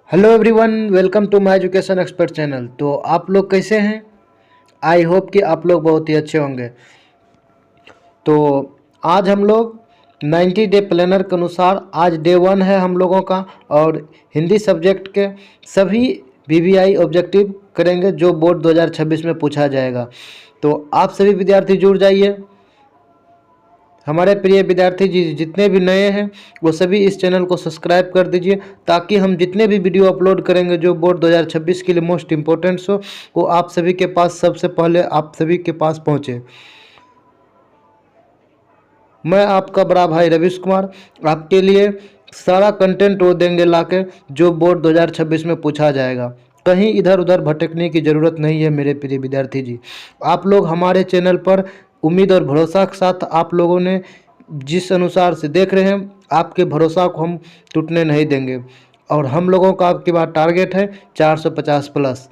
Hello everyone, welcome to my education expert channel. तो आप लोग कैसे हैं? आई होप कि आप लोग बहुत ही अच्छे होंगे। तो आज हम लोग 90 डे प्लानर के अनुसार आज डे 1 है हम लोगों का, और हिंदी सब्जेक्ट के सभी बीबीआई ऑब्जेक्टिव करेंगे जो बोर्ड 2026 में पूछा जाएगा। तो आप सभी विद्यार्थी जुड़ जाइए। हमारे प्रिय विद्यार्थी जी जितने भी नए हैं वो सभी इस चैनल को सब्सक्राइब कर दीजिए, ताकि हम जितने भी वीडियो अपलोड करेंगे जो बोर्ड 2026 के लिए मोस्ट इम्पोर्टेंट्स हो वो आप सभी के पास सबसे पहले आप सभी के पास पहुंचे। मैं आपका बड़ा भाई रविश कुमार आपके लिए सारा कंटेंट वो देंगे लाके जो बोर्ड 2026 में पूछा जाएगा। कहीं इधर उधर भटकने की ज़रूरत नहीं है मेरे प्रिय विद्यार्थी जी। आप लोग हमारे चैनल पर उम्मीद और भरोसा के साथ आप लोगों ने जिस अनुसार से देख रहे हैं, आपके भरोसा को हम टूटने नहीं देंगे। और हम लोगों का आपके बाद टारगेट है 450 प्लस।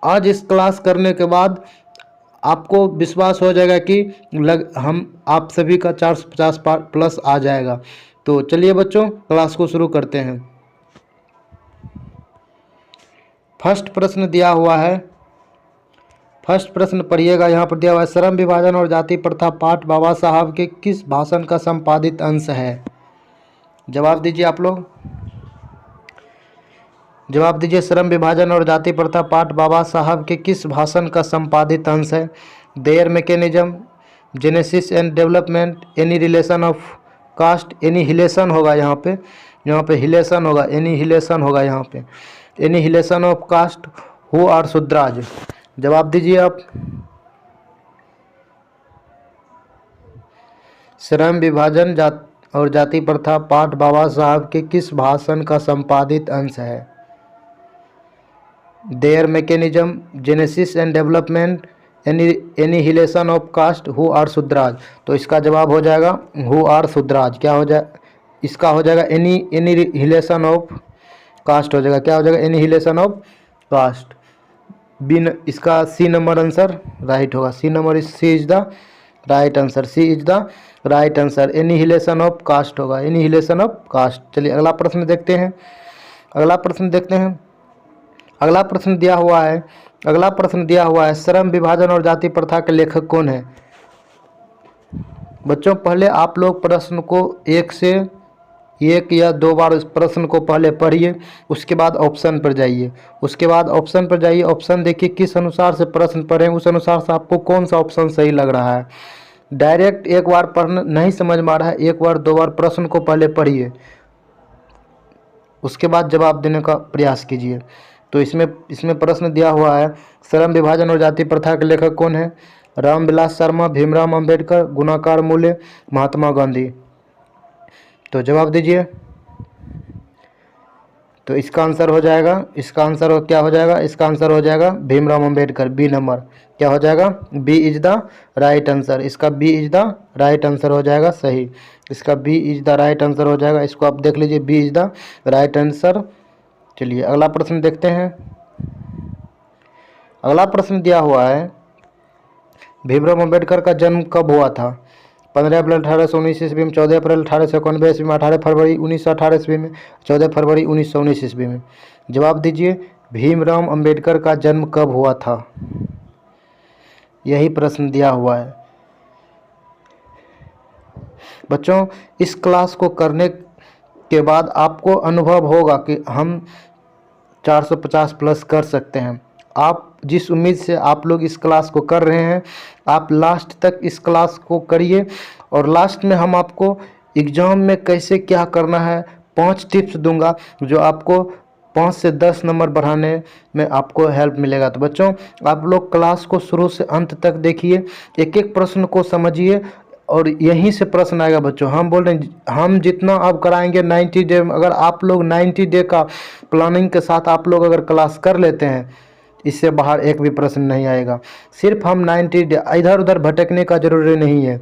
आज इस क्लास करने के बाद आपको विश्वास हो जाएगा कि हम आप सभी का 450 प्लस आ जाएगा। तो चलिए बच्चों, क्लास को शुरू करते हैं। फर्स्ट प्रश्न दिया हुआ है, फर्स्ट प्रश्न पढ़िएगा। यहाँ पर दिया हुआ है, श्रम विभाजन और जाति प्रथा पाठ बाबा साहब के किस भाषण का संपादित अंश है? जवाब दीजिए आप लोग, जवाब दीजिए। श्रम विभाजन और जाति प्रथा पाठ बाबा साहब के किस भाषण का संपादित अंश है? Their mechanism, genesis and development, any relation of caste, annihilation होगा यहाँ पे हिलेशन होगा, एनीहिलेशन होगा यहाँ पे, annihilation of caste, who are Shudras. जवाब दीजिए आप। श्रम विभाजन और जाति प्रथा पाठ बाबा साहब के किस भाषण का संपादित अंश है? Their mechanism, genesis and development, annihilation of caste, who are Shudras. तो इसका जवाब हो जाएगा हु आर शूद्राज। क्या हो जाए? इसका हो जाएगा एनीहिलेशन ऑफ कास्ट हो जाएगा। क्या हो जाएगा? Annihilation of cast. बिन इसका सी नंबर आंसर राइट होगा। C number C is the right answer. C is the right answer. Annihilation of caste होगा, एनीहिलेशन ऑफ कास्ट। चलिए अगला प्रश्न देखते हैं। अगला प्रश्न देखते हैं। अगला प्रश्न दिया हुआ है, अगला प्रश्न दिया हुआ है, श्रम विभाजन और जाति प्रथा के लेखक कौन है? बच्चों पहले आप लोग प्रश्न को एक या दो बार इस प्रश्न को पहले पढ़िए, उसके बाद ऑप्शन पर जाइए, उसके बाद ऑप्शन पर जाइए। ऑप्शन देखिए किस अनुसार से प्रश्न पढ़ें, उस अनुसार से आपको कौन सा ऑप्शन सही लग रहा है। डायरेक्ट एक बार पढ़ना नहीं समझ में आ रहा है, एक बार दो बार प्रश्न को पहले पढ़िए, उसके बाद जवाब देने का प्रयास कीजिए। तो इसमें प्रश्न दिया हुआ है, श्रम विभाजन और जाति प्रथा के लेखक कौन है? रामविलास शर्मा, भीमराव अंबेडकर, गुणाकार मूल्य, महात्मा गांधी। तो जवाब दीजिए। तो इसका आंसर हो जाएगा, इसका आंसर क्या हो जाएगा? इसका आंसर हो जाएगा भीमराव अंबेडकर, बी नंबर। क्या हो जाएगा? B is the right answer. इसका B is the right answer हो जाएगा सही। इसका B is the right answer हो जाएगा। इसको आप देख लीजिए, B is the right answer. चलिए अगला प्रश्न देखते हैं। अगला प्रश्न दिया हुआ है, भीमराव अंबेडकर का जन्म कब हुआ था? 15 अप्रैल 1819 ईस्वी में, 14 अप्रैल 1891 ईस्वी में, 18 फरवरी 1918 ईस्वी में, 14 फरवरी 1919 ईस्वी में। जवाब दीजिए, भीमराव अंबेडकर का जन्म कब हुआ था? यही प्रश्न दिया हुआ है। बच्चों इस क्लास को करने के बाद आपको अनुभव होगा कि हम 450 प्लस कर सकते हैं। आप जिस उम्मीद से आप लोग इस क्लास को कर रहे हैं, आप लास्ट तक इस क्लास को करिए, और लास्ट में हम आपको एग्ज़ाम में कैसे क्या करना है 5 टिप्स दूंगा जो आपको 5 से 10 नंबर बढ़ाने में आपको हेल्प मिलेगा। तो बच्चों आप लोग क्लास को शुरू से अंत तक देखिए, एक एक प्रश्न को समझिए, और यहीं से प्रश्न आएगा। बच्चों हम बोल रहे हैं हम जितना अब कराएंगे 90 डे, अगर आप लोग 90 डे का प्लानिंग के साथ आप लोग अगर क्लास कर लेते हैं, इससे बाहर एक भी प्रश्न नहीं आएगा। सिर्फ हम 90 डे, इधर उधर भटकने का जरूरी नहीं है।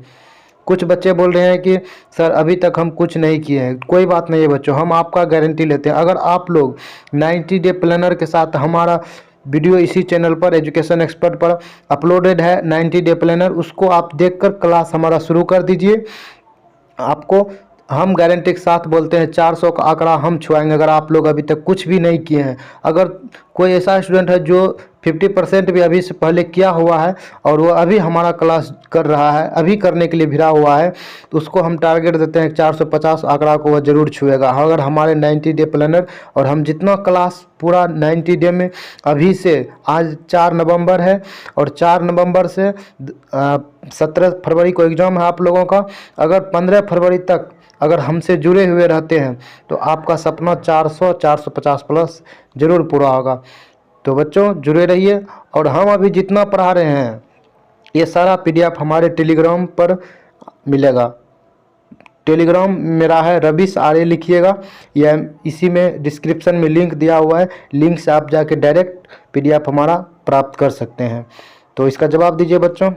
कुछ बच्चे बोल रहे हैं कि सर अभी तक हम कुछ नहीं किए हैं। कोई बात नहीं है बच्चों, हम आपका गारंटी लेते हैं। अगर आप लोग 90 डे प्लानर के साथ, हमारा वीडियो इसी चैनल पर एजुकेशन एक्सपर्ट पर अपलोडेड है 90 डे प्लानर, उसको आप देखकर क्लास हमारा शुरू कर दीजिए। आपको हम गारंटी के साथ बोलते हैं 400 का आंकड़ा हम छुआएंगे अगर आप लोग अभी तक कुछ भी नहीं किए हैं। अगर कोई ऐसा स्टूडेंट है जो 50% भी अभी से पहले किया हुआ है और वो अभी हमारा क्लास कर रहा है, अभी करने के लिए भिड़ा हुआ है, तो उसको हम टारगेट देते हैं 450 आंकड़ा को वह ज़रूर छुएगा अगर हमारे 90 डे प्लानर। और हम जितना क्लास पूरा 90 डे में, अभी से आज 4 नवंबर है और 4 नवंबर से 17 फरवरी को एग्ज़ाम है आप लोगों का। अगर 15 फरवरी तक अगर हमसे जुड़े हुए रहते हैं तो आपका सपना 450 प्लस ज़रूर पूरा होगा। तो बच्चों जुड़े रहिए। और हम अभी जितना पढ़ा रहे हैं ये सारा PDF हमारे टेलीग्राम पर मिलेगा। टेलीग्राम मेरा है रविश आर्य लिखिएगा, या इसी में डिस्क्रिप्शन में लिंक दिया हुआ है, लिंक से आप जाके डायरेक्ट PDF हमारा प्राप्त कर सकते हैं। तो इसका जवाब दीजिए बच्चों,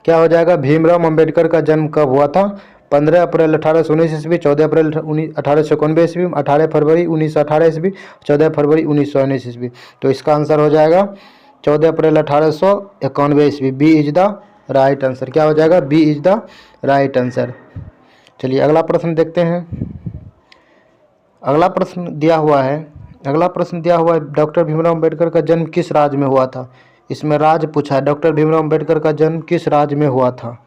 क्या हो जाएगा? भीमराव अंबेडकर का जन्म कब हुआ था? 15 अप्रैल 1819 ईस्वी, 14 अप्रैल 1891 ईस्वी, 18 फरवरी 1918 ईस्वी, 14 फरवरी 1919 ईस्वी। तो इसका आंसर हो जाएगा 14 अप्रैल 1891 ईस्वी। B is the right answer. क्या हो जाएगा? B is the right answer. चलिए अगला प्रश्न देखते हैं। अगला प्रश्न दिया हुआ है डॉक्टर भीमराव अंबेडकर का जन्म किस राज्य में हुआ था? इसमें राज्य पूछा है, डॉक्टर भीमराव अंबेडकर का जन्म किस राज्य में हुआ था?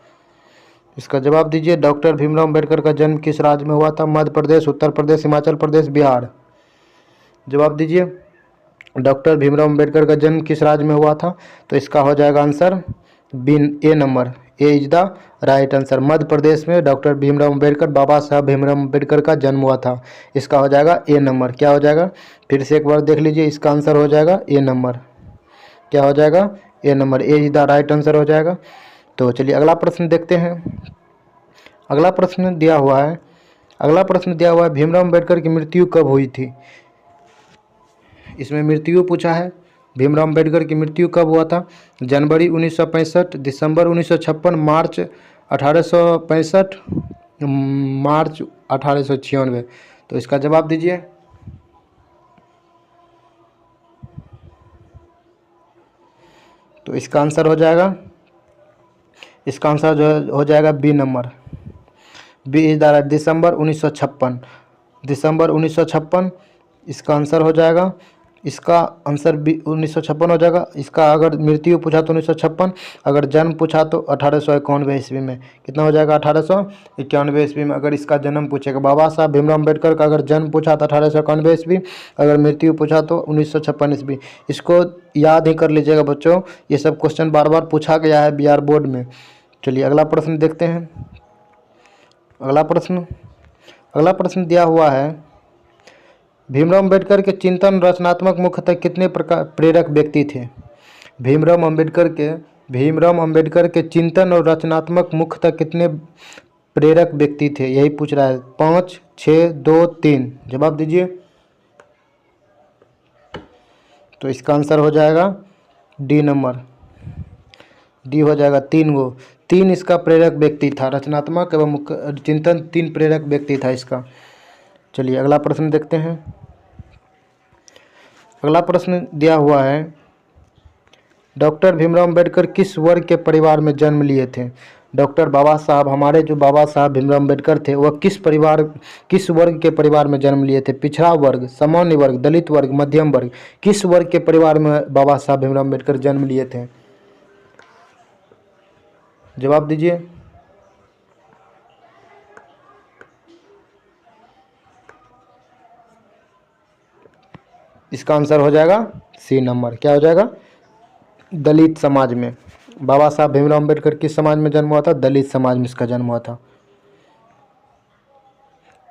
इसका जवाब दीजिए, डॉक्टर भीमराव अंबेडकर का जन्म किस राज्य में हुआ था? मध्य प्रदेश, उत्तर प्रदेश, हिमाचल प्रदेश, बिहार। जवाब दीजिए, डॉक्टर भीमराव अंबेडकर का जन्म किस राज्य में हुआ था? तो इसका हो जाएगा answer A number. A is the right answer. Madhya Pradesh में डॉक्टर भीमराव अंबेडकर, बाबा साहब भीमराव अंबेडकर का जन्म हुआ था। इसका हो जाएगा ए नंबर। क्या हो जाएगा? फिर से एक बार देख लीजिए, इसका आंसर हो जाएगा ए नंबर। क्या हो जाएगा? A number. A is the right answer हो जाएगा। तो चलिए अगला प्रश्न देखते हैं। अगला प्रश्न दिया हुआ है भीमराव अंबेडकर की मृत्यु कब हुई थी? इसमें मृत्यु पूछा है, भीमराव अंबेडकर की मृत्यु कब हुआ था? जनवरी 1965, दिसंबर 1956, मार्च 1865, मार्च 1896। तो इसका जवाब दीजिए। तो इसका आंसर हो जाएगा, इसका आंसर जो हो जाएगा B number. B is the right. दिसंबर 1956, दिसंबर 1956 इसका आंसर हो जाएगा। इसका आंसर बी 1956 हो जाएगा। इसका अगर मृत्यु पूछा तो 1956, अगर जन्म पूछा तो 1891 ईस्वी में। कितना हो जाएगा? 1891 ईस्वी में अगर इसका जन्म पूछेगा। बाबा साहब भीमराव अंबेडकर का अगर जन्म पूछा तो 1891 ईस्वी, अगर मृत्यु पूछा तो 1956 ईस्वी। इसको याद ही कर लीजिएगा बच्चों, ये सब क्वेश्चन बार बार पूछा गया है बिहार बोर्ड में। चलिए अगला प्रश्न देखते हैं। अगला प्रश्न दिया हुआ है, भीमराव अंबेडकर के चिंतन रचनात्मक मुख्यतः कितने प्रकार प्रेरक व्यक्ति थे? भीमराव अंबेडकर के चिंतन और रचनात्मक मुख्यतः कितने प्रेरक व्यक्ति थे? यही पूछ रहा है। 5, 6, 2, 3। जवाब दीजिए। तो इसका आंसर हो जाएगा डी नंबर। डी हो जाएगा 3 गो। 3 इसका प्रेरक व्यक्ति था, रचनात्मक एवं चिंतन 3 प्रेरक व्यक्ति था इसका। चलिए अगला प्रश्न देखते हैं। अगला प्रश्न दिया हुआ है, डॉक्टर भीमराव अंबेडकर किस वर्ग के परिवार में जन्म लिए थे? डॉक्टर बाबा साहब, हमारे जो बाबा साहब भीमराव अंबेडकर थे वह किस वर्ग के परिवार में जन्म लिए थे? पिछड़ा वर्ग, सामान्य वर्ग, दलित वर्ग, मध्यम वर्ग। किस वर्ग के परिवार में बाबा साहब भीमराव अंबेडकर जन्म लिए थे? जवाब दीजिए। इसका आंसर हो जाएगा सी नंबर। क्या हो जाएगा? दलित समाज में। बाबा साहब भीमराव अंबेडकर किस समाज में जन्म हुआ था? दलित समाज में इसका जन्म हुआ था।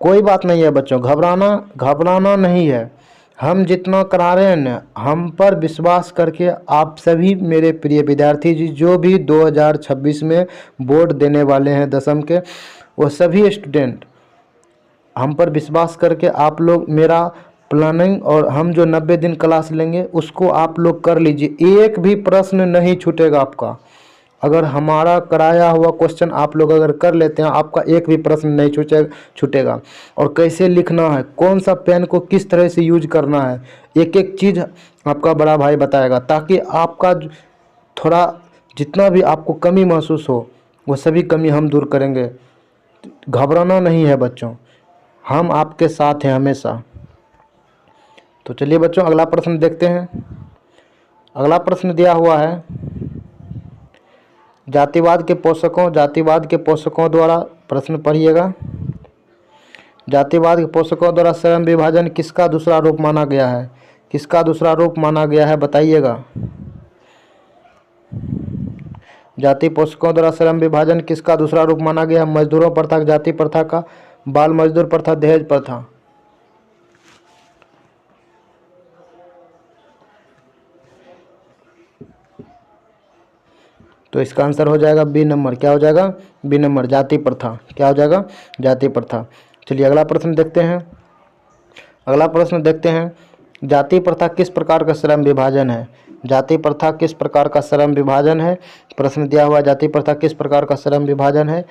कोई बात नहीं है बच्चों, घबराना नहीं है। हम जितना करा रहे हैं ना, हम पर विश्वास करके आप सभी मेरे प्रिय विद्यार्थी जी जो भी 2026 में बोर्ड देने वाले हैं 10वीं के, वो सभी स्टूडेंट हम पर विश्वास करके आप लोग मेरा प्लानिंग और हम जो 90 दिन क्लास लेंगे उसको आप लोग कर लीजिए। एक भी प्रश्न नहीं छूटेगा आपका। अगर हमारा कराया हुआ क्वेश्चन आप लोग अगर कर लेते हैं, आपका एक भी प्रश्न नहीं छूटेगा। और कैसे लिखना है, कौन सा पेन को किस तरह से यूज करना है, एक एक चीज़ आपका बड़ा भाई बताएगा, ताकि आपका थोड़ा जितना भी आपको कमी महसूस हो वो सभी कमी हम दूर करेंगे। घबराना नहीं है बच्चों, हम आपके साथ हैं हमेशा। तो चलिए बच्चों अगला प्रश्न देखते हैं। अगला प्रश्न दिया हुआ है, जातिवाद के पोषकों द्वारा, प्रश्न पढ़िएगा। जातिवाद के पोषकों द्वारा श्रम विभाजन किसका दूसरा रूप माना गया है? किसका दूसरा रूप माना गया है बताइएगा। जाति पोषकों द्वारा श्रम विभाजन किसका दूसरा रूप माना गया है? मजदूरों प्रथा, जाति प्रथा का, बाल मजदूर प्रथा, दहेज प्रथा। तो इसका आंसर हो जाएगा बी नंबर। क्या हो जाएगा? बी नंबर, जाति प्रथा। क्या हो जाएगा? जाति प्रथा। चलिए अगला प्रश्न देखते हैं। अगला प्रश्न देखते हैं, जाति प्रथा किस प्रकार का श्रम विभाजन है? जाति प्रथा किस प्रकार का श्रम विभाजन है? प्रश्न दिया हुआ, जाति प्रथा किस प्रकार का श्रम विभाजन है?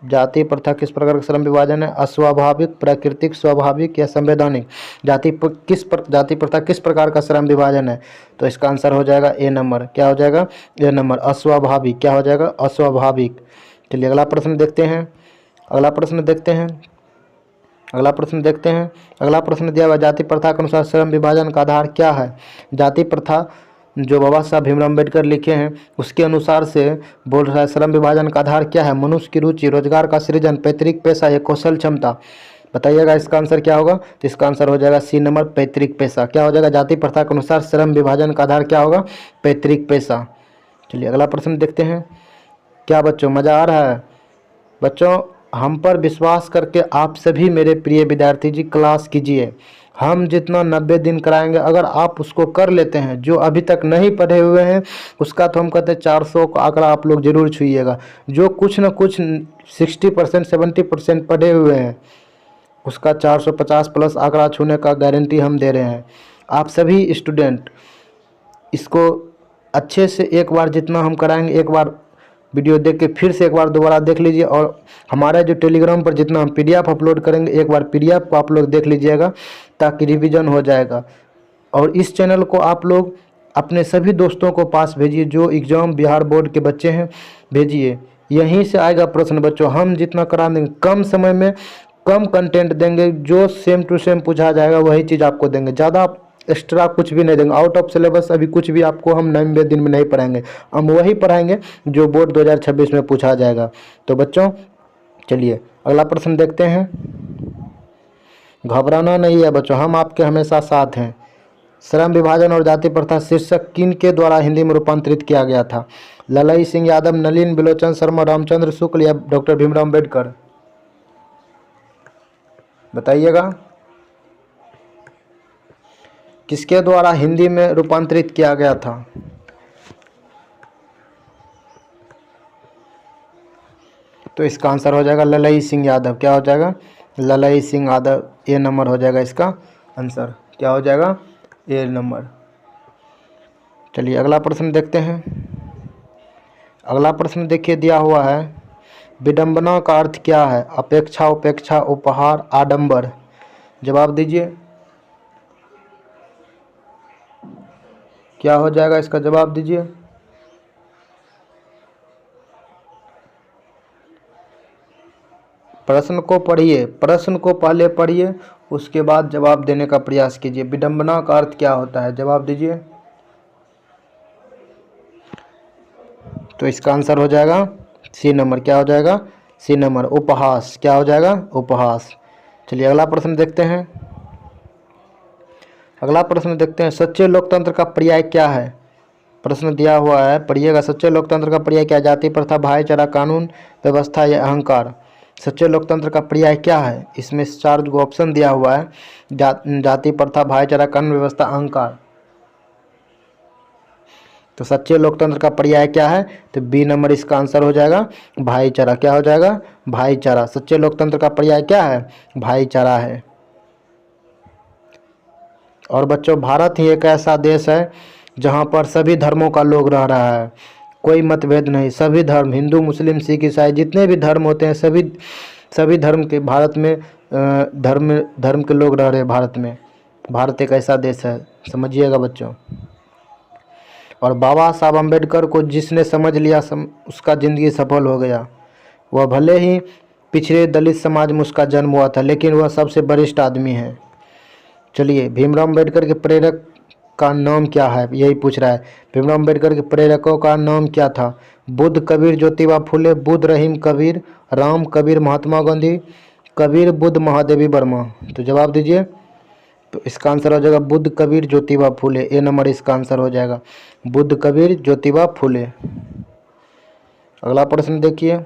जाति प्रथा किस प्रकार का श्रम विभाजन है? अस्वाभाविक, प्राकृतिक, स्वाभाविक या संवैधानिक? जाति प्रथा किस प्रकार का श्रम विभाजन है? तो इसका आंसर हो जाएगा ए नंबर। क्या हो जाएगा? ए नंबर, अस्वाभाविक। क्या हो जाएगा? अस्वाभाविक। चलिए अगला प्रश्न देखते हैं। अगला प्रश्न देखते हैं। अगला प्रश्न देखते हैं। अगला प्रश्न दिया हुआ, जाति प्रथा के अनुसार श्रम विभाजन का आधार क्या है? जाति प्रथा जो बाबा साहब भीमराव अम्बेडकर लिखे हैं उसके अनुसार से बोल रहा है, श्रम विभाजन का आधार क्या है? मनुष्य की रुचि, रोजगार का सृजन, पैतृक पैसा या कौशल क्षमता। बताइएगा इसका आंसर क्या होगा? तो इसका आंसर हो जाएगा सी नंबर, पैतृक पैसा। क्या हो जाएगा? जाति प्रथा के अनुसार श्रम विभाजन का आधार क्या होगा? पैतृक पैसा। चलिए अगला प्रश्न देखते हैं। क्या बच्चों मज़ा आ रहा है? बच्चों हम पर विश्वास करके आप सभी मेरे प्रिय विद्यार्थी जी क्लास कीजिए। हम जितना 90 दिन कराएंगे अगर आप उसको कर लेते हैं, जो अभी तक नहीं पढ़े हुए हैं उसका तो हम कहते हैं 400 का आंकड़ा आप लोग जरूर छूइएगा। जो कुछ न कुछ 60% 70% पढ़े हुए हैं उसका 450 प्लस आंकड़ा छूने का गारंटी हम दे रहे हैं। आप सभी स्टूडेंट इसको अच्छे से एक बार जितना हम कराएंगे, एक बार वीडियो देख के फिर से एक बार दोबारा देख लीजिए, और हमारा जो टेलीग्राम पर जितना हम PDF अपलोड करेंगे एक बार PDF को आप लोग देख लीजिएगा ताकि रिवीजन हो जाएगा। और इस चैनल को आप लोग अपने सभी दोस्तों को पास भेजिए जो एग्ज़ाम बिहार बोर्ड के बच्चे हैं, भेजिए। यहीं से आएगा प्रश्न बच्चों। हम जितना करा देंगे कम समय में कम कंटेंट देंगे, जो सेम टू सेम पूछा जाएगा वही चीज़ आपको देंगे, ज़्यादा एक्स्ट्रा कुछ भी नहीं देंगे। आउट ऑफ सिलेबस अभी कुछ भी आपको हम 90 दिन में नहीं पढ़ाएंगे, हम वही पढ़ाएंगे जो बोर्ड 2026 में पूछा जाएगा। तो बच्चों चलिए अगला प्रश्न देखते हैं। घबराना नहीं है बच्चों, हम आपके हमेशा साथ हैं। श्रम विभाजन और जाति प्रथा शीर्षक किन के द्वारा हिंदी में रूपांतरित किया गया था? ललई सिंह यादव, नलिन बिलोचन शर्मा, रामचंद्र शुक्ल या डॉक्टर भीमराव अम्बेडकर? बताइएगा किसके द्वारा हिंदी में रूपांतरित किया गया था? तो इसका आंसर हो जाएगा ललई सिंह यादव। क्या हो जाएगा? ललई सिंह यादव। ए नंबर हो जाएगा इसका आंसर। क्या हो जाएगा? A number. चलिए अगला प्रश्न देखते हैं। अगला प्रश्न देखिए दिया हुआ है, विडंबना का अर्थ क्या है? अपेक्षा, उपेक्षा, उपहार, आडंबर। जवाब दीजिए। क्या हो जाएगा इसका? जवाब दीजिए। प्रश्न को पढ़िए, प्रश्न को पहले पढ़िए उसके बाद जवाब देने का प्रयास कीजिए। विडंबना का अर्थ क्या होता है? जवाब दीजिए। तो इसका आंसर हो जाएगा सी नंबर। क्या हो जाएगा? सी नंबर, उपहास। क्या हो जाएगा? उपहास। चलिए अगला प्रश्न देखते हैं। अगला प्रश्न देखते हैं, सच्चे लोकतंत्र का पर्याय क्या है? प्रश्न दिया हुआ है, पढ़िएगा। सच्चे लोकतंत्र का पर्याय क्या? जाति प्रथा, भाईचारा, कानून व्यवस्था या अहंकार? सच्चे लोकतंत्र का पर्याय क्या है? इसमें 4 ऑप्शन दिया हुआ है, जाति प्रथा, भाईचारा, कानून व्यवस्था, अहंकार। तो सच्चे लोकतंत्र का पर्याय क्या है? तो बी नंबर इसका आंसर हो जाएगा, भाईचारा। क्या हो जाएगा? भाईचारा। सच्चे लोकतंत्र का पर्याय क्या है? भाईचारा है। और बच्चों भारत ही एक ऐसा देश है जहाँ पर सभी धर्मों का लोग रह रहा है, कोई मतभेद नहीं। सभी धर्म, हिंदू, मुस्लिम, सिख, ईसाई, जितने भी धर्म होते हैं सभी धर्म के भारत में धर्म के लोग रह रहे हैं भारत में। भारत एक ऐसा देश है, समझिएगा बच्चों। और बाबा साहब अम्बेडकर को जिसने समझ लिया उसका ज़िंदगी सफल हो गया। वह भले ही पिछड़े दलित समाज में उसका जन्म हुआ था, लेकिन वह सबसे वरिष्ठ आदमी है। चलिए, भीमराव अम्बेडकर के प्रेरक का नाम क्या है, यही पूछ रहा है। भीमराव अम्बेडकर के प्रेरकों का नाम क्या था? बुद्ध, कबीर, ज्योतिबा फुले, बुद्ध, रहीम, कबीर, राम, कबीर, महात्मा गांधी, कबीर, बुद्ध, महादेवी वर्मा। तो जवाब दीजिए। तो इसका आंसर हो जाएगा बुद्ध, कबीर, ज्योतिबा फुले। ए नंबर इसका आंसर हो जाएगा, बुद्ध, कबीर, ज्योतिबा फुले। अगला प्रश्न देखिए।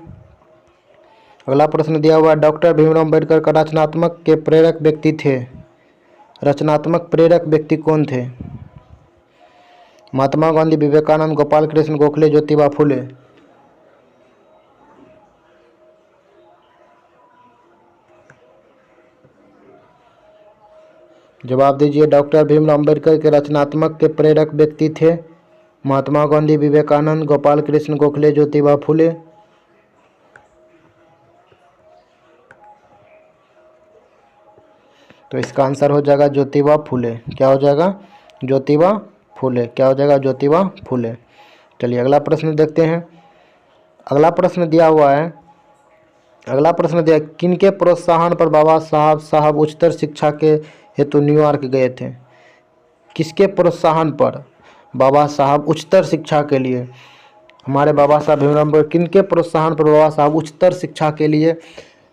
अगला प्रश्न दिया हुआ है, डॉक्टर भीमराव अम्बेडकर का रचनात्मक के प्रेरक व्यक्ति थे। रचनात्मक प्रेरक व्यक्ति कौन थे? महात्मा गांधी, विवेकानंद, गोपाल कृष्ण गोखले, ज्योतिबा फुले। जवाब दीजिए। डॉक्टर भीमराव अम्बेडकर के रचनात्मक के प्रेरक व्यक्ति थे महात्मा गांधी, विवेकानंद, गोपाल कृष्ण गोखले, ज्योतिबा फुले। तो इसका आंसर हो जाएगा ज्योतिबा फुले। क्या हो जाएगा? ज्योतिबा फुले। क्या हो जाएगा? ज्योतिबा फुले। चलिए अगला प्रश्न देखते हैं। अगला प्रश्न दिया हुआ है, अगला प्रश्न दिया, किनके प्रोत्साहन पर बाबा साहब उच्चतर शिक्षा के हेतु न्यूयॉर्क गए थे? किसके प्रोत्साहन पर बाबा साहब उच्चतर शिक्षा के लिए, हमारे बाबा साहब भीमराव अम्बेडकर, किनके प्रोत्साहन पर बाबा साहब उच्चतर शिक्षा के लिए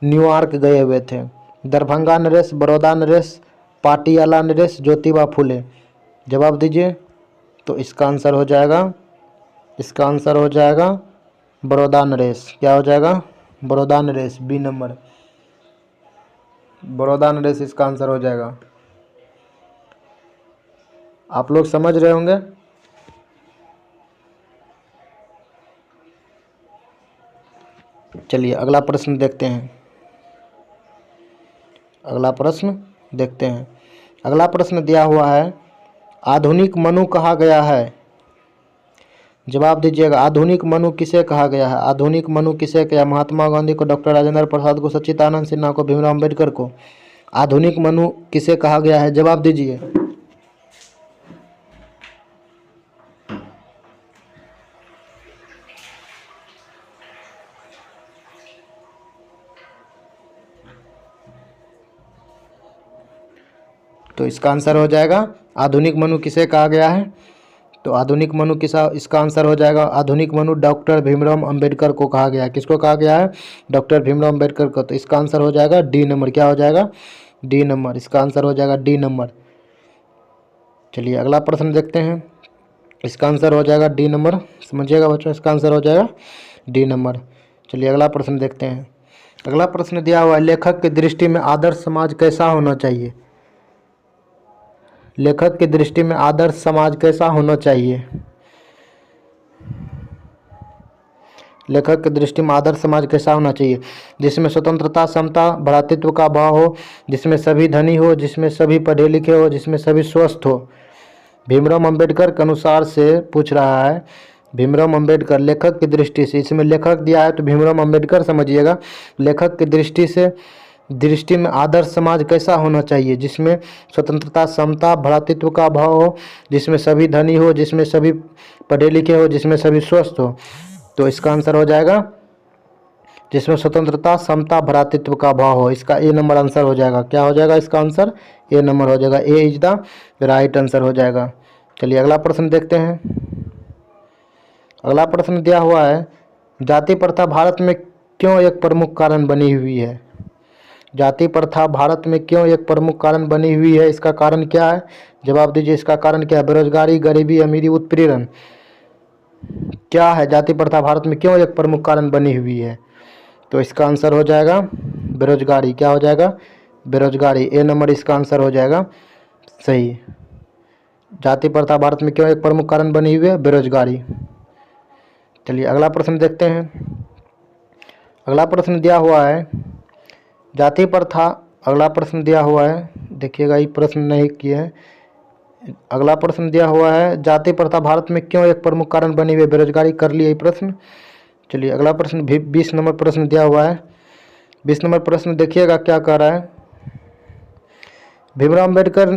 न्यूयॉर्क गए हुए थे? दरभंगा नरेश, बड़ौदा नरेश, पाटियाला नरेश, ज्योतिबा फुले। जवाब दीजिए। तो इसका आंसर हो जाएगा, इसका आंसर हो जाएगा बड़ौदा नरेश। क्या हो जाएगा? बड़ौदा नरेश। बी नंबर, बड़ौदा नरेश इसका आंसर हो जाएगा। आप लोग समझ रहे होंगे। चलिए अगला प्रश्न देखते हैं। अगला प्रश्न देखते हैं। अगला प्रश्न दिया हुआ है, आधुनिक मनु कहा गया है? जवाब दीजिएगा। आधुनिक मनु किसे कहा गया है? आधुनिक मनु किसे कहा? महात्मा गांधी को, डॉक्टर राजेंद्र प्रसाद को, सच्चिदानंद सिन्हा को, भीमराव अम्बेडकर को। आधुनिक मनु किसे कहा गया है? जवाब दीजिए। तो इसका आंसर हो जाएगा, आधुनिक मनु किसे कहा गया है? तो आधुनिक मनु इसका आंसर हो जाएगा, आधुनिक मनु डॉक्टर भीमराव अम्बेडकर को कहा गया है। किसको कहा गया है? डॉक्टर भीमराव अम्बेडकर को। तो इसका आंसर हो जाएगा डी नंबर। क्या हो जाएगा? D number. इसका आंसर हो जाएगा डी नंबर। चलिए अगला प्रश्न देखते हैं। इसका आंसर हो जाएगा डी नंबर। समझिएगा बच्चों, इसका आंसर हो जाएगा डी नंबर। चलिए अगला प्रश्न देखते हैं। अगला प्रश्न दिया हुआ है, लेखक की दृष्टि में आदर्श समाज कैसा होना चाहिए? लेखक की दृष्टि में आदर्श समाज कैसा होना चाहिए? लेखक की दृष्टि में आदर्श समाज कैसा होना चाहिए? जिसमें स्वतंत्रता, समता, भ्रातृत्व का भाव हो, जिसमें सभी धनी हो, जिसमें सभी पढ़े लिखे हो, जिसमें सभी स्वस्थ हो। भीमराव अम्बेडकर के अनुसार से पूछ रहा है, भीमराव अम्बेडकर लेखक की दृष्टि से, इसमें लेखक दिया है तो भीमराव अम्बेडकर समझिएगा। लेखक की दृष्टि में आदर्श समाज कैसा होना चाहिए? जिसमें स्वतंत्रता, समता, भ्रातृत्व का भाव हो, जिसमें सभी धनी हो, जिसमें सभी पढ़े लिखे हो, जिसमें सभी स्वस्थ हो। तो इसका आंसर हो जाएगा, जिसमें स्वतंत्रता, समता, भ्रातृत्व का भाव हो। इसका ए नंबर आंसर हो जाएगा। क्या हो जाएगा इसका आंसर? ए नंबर हो जाएगा। ए इज द राइट आंसर हो जाएगा। चलिए अगला प्रश्न देखते हैं। अगला प्रश्न दिया हुआ है, जाति प्रथा भारत में क्यों एक प्रमुख कारण बनी हुई है? जाति प्रथा भारत में क्यों एक प्रमुख कारण बनी हुई है? इसका कारण क्या है? जवाब दीजिए। इसका कारण क्या है? बेरोजगारी, गरीबी, अमीरी, उत्पीड़न। क्या है जाति प्रथा भारत में क्यों एक प्रमुख कारण बनी हुई है? तो इसका आंसर हो जाएगा बेरोजगारी। क्या हो जाएगा? बेरोजगारी। ए नंबर इसका आंसर हो जाएगा सही। जाति प्रथा भारत में क्यों एक प्रमुख कारण बनी हुई है? बेरोजगारी। चलिए अगला प्रश्न देखते हैं। अगला प्रश्न दिया हुआ है, जाति प्रथा। अगला प्रश्न दिया हुआ है, देखिएगा ये प्रश्न नहीं किए हैं। अगला प्रश्न दिया हुआ है, जाति प्रथा भारत में क्यों एक प्रमुख कारण बनी हुई है? बेरोजगारी। कर लिए ये प्रश्न। चलिए अगला प्रश्न 20 नंबर प्रश्न दिया हुआ है। 20 नंबर प्रश्न देखिएगा क्या कह रहा है, भीमराव अम्बेडकर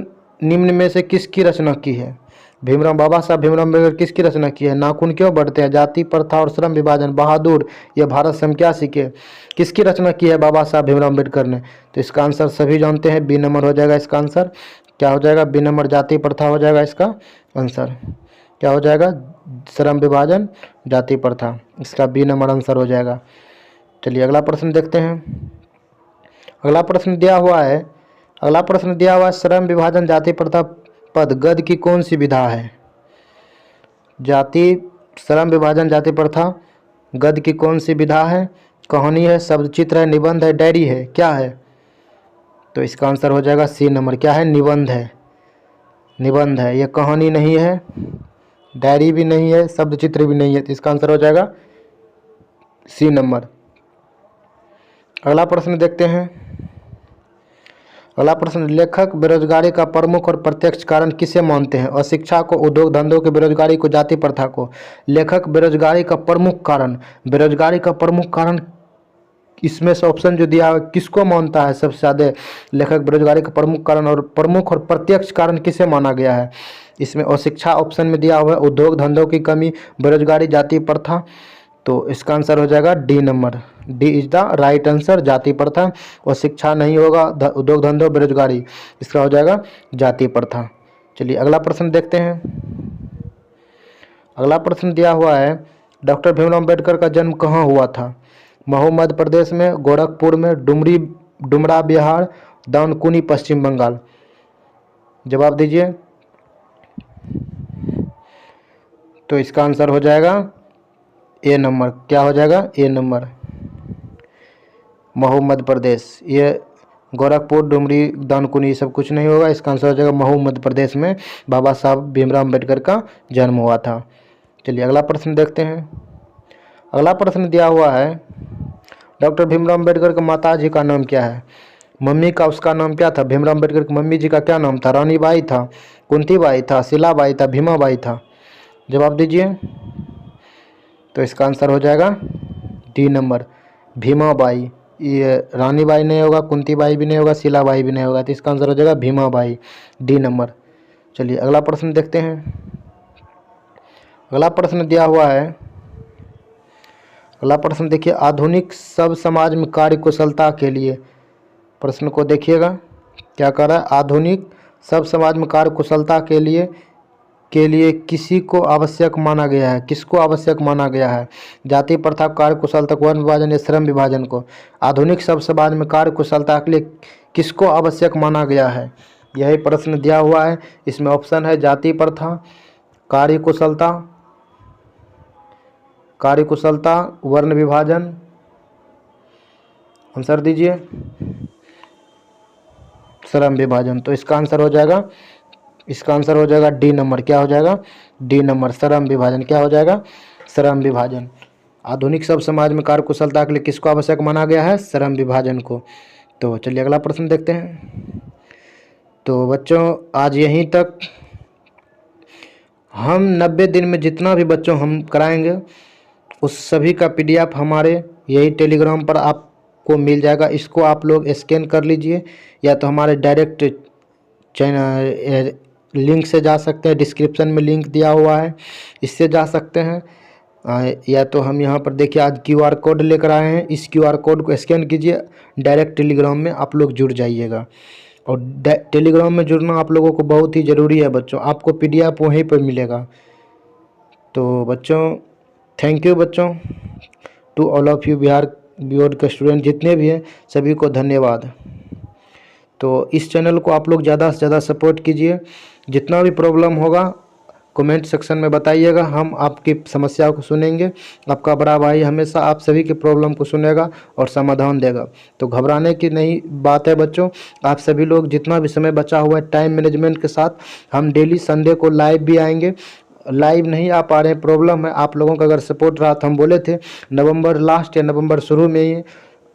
निम्न में से किसकी रचना की है? भीमराव बाबा साहब भीमराव अम्बेडकर किसकी रचना की है? नाखून क्यों बढ़ते हैं, जाति प्रथा और श्रम विभाजन, बहादुर, यह भारत से हम क्या सीखे, किसकी रचना की है बाबा साहब भीमराव अम्बेडकर ने? तो इसका आंसर सभी जानते हैं, बी नंबर हो जाएगा इसका आंसर। क्या हो जाएगा? बी नंबर जाति प्रथा हो जाएगा इसका आंसर। क्या हो जाएगा? श्रम विभाजन, जाति प्रथा, इसका बी नंबर आंसर हो जाएगा। चलिए अगला प्रश्न देखते हैं। अगला प्रश्न दिया हुआ है श्रम विभाजन जाति प्रथा पद गद्य की कौन सी विधा है? जाति श्रम विभाजन जाति प्रथा गद्य की कौन सी विधा है? कहानी है, शब्द चित्र है, निबंध है, डायरी है, क्या है? तो इसका आंसर हो जाएगा सी नंबर। क्या है? निबंध है। निबंध है, यह कहानी नहीं है, डायरी भी नहीं है, शब्द चित्र भी नहीं है, तो इसका आंसर हो जाएगा सी नंबर। अगला प्रश्न देखते हैं। अगला प्रश्न, लेखक बेरोजगारी का प्रमुख और प्रत्यक्ष कारण किसे मानते हैं? अशिक्षा को, उद्योग धंधों की बेरोजगारी को, जाति प्रथा को। लेखक बेरोजगारी का प्रमुख कारण, बेरोजगारी का प्रमुख कारण इसमें से ऑप्शन जो दिया है किसको मानता है सबसे ज़्यादा? लेखक बेरोजगारी का प्रमुख कारण और प्रमुख और प्रत्यक्ष कारण किसे माना गया है? इसमें अशिक्षा ऑप्शन में दिया हुआ है, उद्योग धंधों की कमी, बेरोजगारी, जाति प्रथा। तो इसका आंसर हो जाएगा D number. D is the right answer, जाति प्रथा। और शिक्षा नहीं होगा, उद्योग धंधों, बेरोजगारी, इसका हो जाएगा जाति प्रथा। चलिए अगला प्रश्न देखते हैं। अगला प्रश्न दिया हुआ है, डॉक्टर भीमराव अम्बेडकर का जन्म कहाँ हुआ था? महू मध्य प्रदेश में, गोरखपुर में, डुमरा बिहार, दानकुनी पश्चिम बंगाल। जवाब दीजिए। तो इसका आंसर हो जाएगा ए नंबर। क्या हो जाएगा? A number, Mhow Madhya Pradesh. ये गोरखपुर, डुमरी, दानकुनी सब कुछ नहीं होगा, इसका आंसर हो जाएगा महू मध्य प्रदेश में बाबा साहब भीमराव अम्बेडकर का जन्म हुआ था। चलिए अगला प्रश्न देखते हैं। अगला प्रश्न दिया हुआ है, डॉक्टर भीमराव अम्बेडकर के माता जी का नाम क्या है? मम्मी का उसका नाम क्या था? भीमराव अम्बेडकर की मम्मी जी का क्या नाम था? रानीबाई था, कुंतीबाई था, शीलाबाई था, भीमाबाई था। जवाब दीजिए। तो इसका आंसर हो जाएगा डी नंबर, भीमाबाई। ये रानीबाई नहीं होगा, कुंतीबाई भी नहीं होगा, शीलाबाई भी नहीं होगा, तो इसका आंसर हो जाएगा भीमाबाई, डी नंबर। चलिए अगला प्रश्न देखते हैं। अगला प्रश्न दिया हुआ है, अगला प्रश्न देखिए, आधुनिक सब समाज में कार्य कुशलता के लिए, प्रश्न को देखिएगा क्या कह रहा है, आधुनिक सब समाज में कार्य कुशलता के लिए किसी को आवश्यक माना गया है? किसको आवश्यक माना गया है? जाति प्रथा, कार्य कुशलता, वर्ण विभाजन या श्रम विभाजन को? आधुनिक सब समाज में कार्य कुशलता के लिए किसको आवश्यक माना गया है? यही प्रश्न दिया हुआ है। इसमें ऑप्शन है जाति प्रथा, कार्य कुशलता, वर्ण विभाजन। आंसर दीजिए। श्रम विभाजन। तो इसका आंसर हो जाएगा डी नंबर। क्या हो जाएगा? डी नंबर, श्रम विभाजन। क्या हो जाएगा? श्रम विभाजन। आधुनिक सब समाज में कार्य कुशलता के लिए किसको आवश्यक माना गया है? श्रम विभाजन को। तो चलिए अगला प्रश्न देखते हैं। तो बच्चों आज यहीं तक, हम 90 दिन में जितना भी बच्चों हम कराएंगे उस सभी का PDF हमारे यही टेलीग्राम पर आपको मिल जाएगा। इसको आप लोग स्कैन कर लीजिए, या तो हमारे डायरेक्ट चैनल लिंक से जा सकते हैं, डिस्क्रिप्शन में लिंक दिया हुआ है, इससे जा सकते हैं। या तो हम यहाँ पर देखिए आज QR कोड लेकर आए हैं, इस QR कोड को स्कैन कीजिए, डायरेक्ट टेलीग्राम में आप लोग जुड़ जाइएगा। और टेलीग्राम में जुड़ना आप लोगों को बहुत ही ज़रूरी है बच्चों, आपको PDF वहीं पर मिलेगा। तो बच्चों थैंक यू बच्चों, to all of you, Bihar board के स्टूडेंट जितने भी हैं सभी को धन्यवाद। तो इस चैनल को आप लोग ज़्यादा से ज़्यादा सपोर्ट कीजिए। जितना भी प्रॉब्लम होगा कमेंट सेक्शन में बताइएगा, हम आपकी समस्या को सुनेंगे। आपका बड़ा भाई हमेशा आप सभी की प्रॉब्लम को सुनेगा और समाधान देगा। तो घबराने की नहीं बात है बच्चों, आप सभी लोग जितना भी समय बचा हुआ है टाइम मैनेजमेंट के साथ, हम डेली संडे को लाइव भी आएंगे। लाइव नहीं आ पा रहे हैं, प्रॉब्लम है, आप लोगों का अगर सपोर्ट रहा तो हम बोले थे नवंबर लास्ट या नवंबर शुरू में ही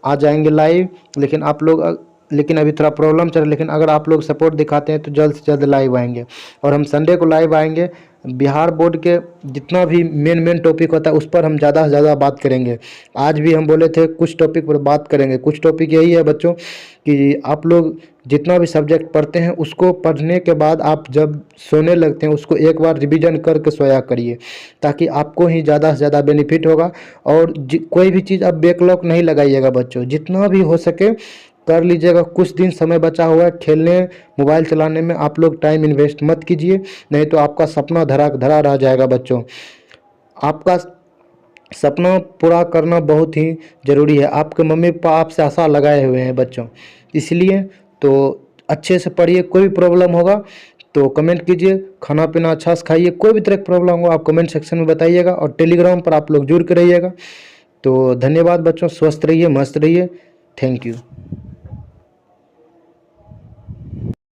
आ जाएंगे लाइव, लेकिन अभी थोड़ा प्रॉब्लम चल रहा है। लेकिन अगर आप लोग सपोर्ट दिखाते हैं तो जल्द से जल्द लाइव आएंगे। और हम संडे को लाइव आएंगे बिहार बोर्ड के जितना भी मेन टॉपिक होता है उस पर हम ज़्यादा से ज़्यादा बात करेंगे। आज भी हम बोले थे कुछ टॉपिक पर बात करेंगे। कुछ टॉपिक यही है बच्चों कि आप लोग जितना भी सब्जेक्ट पढ़ते हैं उसको पढ़ने के बाद आप जब सोने लगते हैं उसको एक बार रिवीजन करके सोया करिए, ताकि आपको ही ज़्यादा से ज़्यादा बेनिफिट होगा। और कोई भी चीज़ आप बैकलॉग नहीं लगाइएगा बच्चों, जितना भी हो सके कर लीजिएगा। कुछ दिन समय बचा हुआ है, खेलने मोबाइल चलाने में आप लोग टाइम इन्वेस्ट मत कीजिए, नहीं तो आपका सपना धरा धरा रह जाएगा बच्चों। आपका सपना पूरा करना बहुत ही ज़रूरी है। आपके मम्मी पापा आपसे आशा लगाए हुए हैं बच्चों, इसलिए तो अच्छे से पढ़िए। कोई भी प्रॉब्लम होगा तो कमेंट कीजिए, खाना पीना अच्छा से खाइए। कोई भी तरह की प्रॉब्लम हो आप कमेंट सेक्शन में बताइएगा, और टेलीग्राम पर आप लोग जुड़ के रहिएगा। तो धन्यवाद बच्चों, स्वस्थ रहिए, मस्त रहिए। Thank you.